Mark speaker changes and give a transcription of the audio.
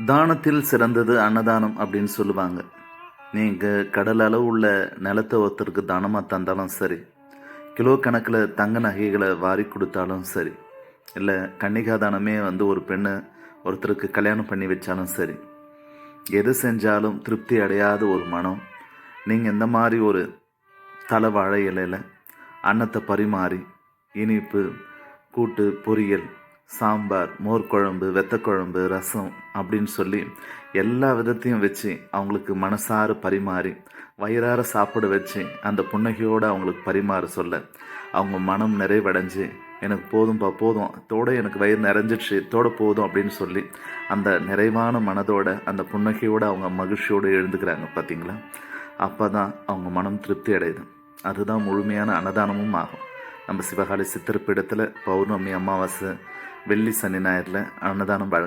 Speaker 1: தானத்தில் சிறந்தது அன்னதானம் அப்படின்னு சொல்லுவாங்க. நீங்கள் கடல் அளவு உள்ள நிலத்தை ஒருத்தருக்கு தானமாக தந்தாலும் சரி, கிலோ கணக்கில் தங்க நகைகளை வாரி கொடுத்தாலும் சரி, இல்லை கன்னிகா தானமே ஒரு பெண்ணை ஒருத்தருக்கு கல்யாணம் பண்ணி வச்சாலும் சரி, எது செஞ்சாலும் திருப்தி அடையாத ஒரு மனம். நீங்கள் இந்த மாதிரி ஒரு தலை வாழை இலையில் அன்னத்தை பரிமாறி இனிப்பு, கூட்டு, பொரியல், சாம்பார், மோர் குழம்பு, வெத்தக்குழம்பு, ரசம் அப்படின்னு சொல்லி எல்லா விதத்தையும் வச்சு அவங்களுக்கு மனசார பரிமாறி வயிறார சாப்பிட வச்சு அந்த புன்னகையோடு அவங்களுக்கு பரிமாற சொல்ல அவங்க மனம் நிறைவடைஞ்சு எனக்கு போதும்பா போதும், தோட எனக்கு வயிறு நிறைஞ்சிடுச்சு, தோட போதும் அப்படின்னு சொல்லி அந்த நிறைவான மனதோட அந்த புன்னகையோடு அவங்க மகிழ்ச்சியோடு எழுந்துக்கிறாங்க பார்த்தீங்களா. அப்போ தான் அவங்க மனம் திருப்தி அடையுது. அதுதான் முழுமையான அன்னதானமும் ஆகும். நம்ம சிவகாளி சித்திரப்பீடத்தில் பௌர்ணமி, அமாவாசை, வெள்ளி, சனி, ஞாயிறில் அன்னதானம் வழங்க